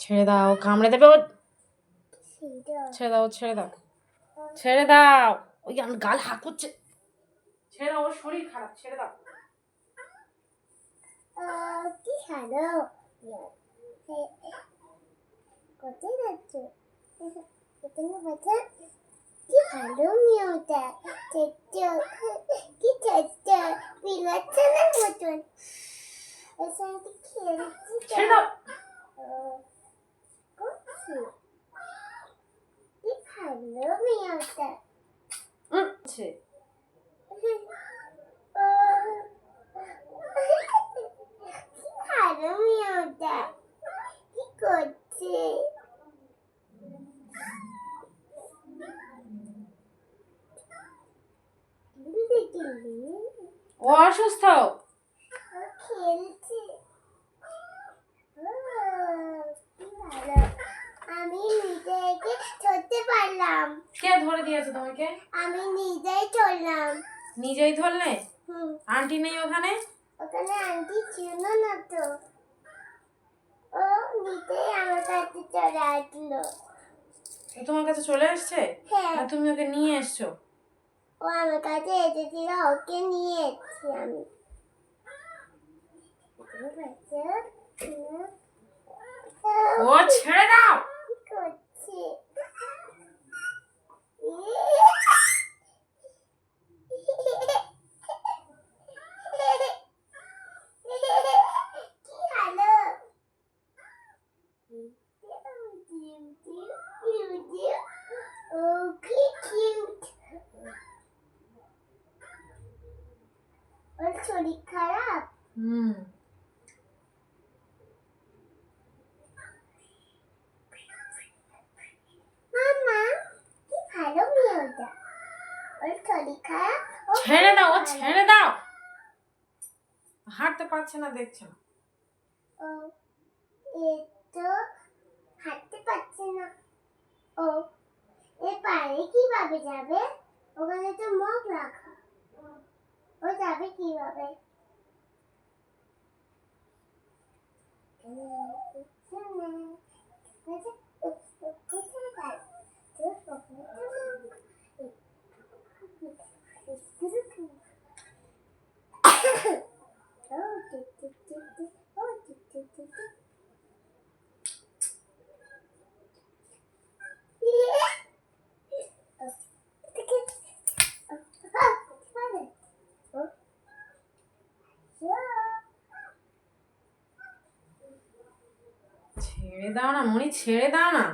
ছেড়ে দাও, কামড়ে দেবে ও। ছেড়ে দাও, ছেড়ে দাও, ছেড়ে দাও। ওই গাল হাত করছে। ছেড়ে দাও, ওর শরীর খারাপ, ছেড়ে দাও। কি ভালো কোথায় যাচ্ছ? এখানে বসে কি ভালো মেয়েটা কি চেষ্টা বিলাচ্ছানার মতন ওর সঙ্গে খেলছি। ছেড়ে দাও। করছি কি ভালো মেয়েটা। ছে কি ভালো মেয়েটা কি করছে? ও অসুস্থ। খেলছে। কি ভালো, আমি নিজেকে ধরতে পারলাম। কে ধরে দিয়েছে তোমাকে? আমি নিজেই চললাম। নিজেই ধরলে? আন্টি নেই ওখানে? ওখানে আন্টি ছিল না তো, ও নিজেই আমার কাছে চলে আসলো। ও তোমার কাছে চলে এসছে? হ্যাঁ, না তুমি ওকে নিয়ে এসছো? ও আমার কাছে এসেছিল, ওকে নিয়ে এসেছি আমি। ও ছেড়ে দাও। কি করছে? কি ভালো। Oh, কি cute. ওর শরীর খারাপ? মামা কি ভালো মেয়ে ওটা। ওর শরীর খারাপ? ছেড়ে দাও, ও ছেড়ে দাও। হাঁটতে পারছে না, দেখছে না। ও এ তো হাঁটতে পারছে না। ও এ পারে কিভাবে যাবে? ওখানে তো মুখ রাখা, ও যাবে কিভাবে? ছেড়ে দাও না মনি, ছেড়ে দাও না।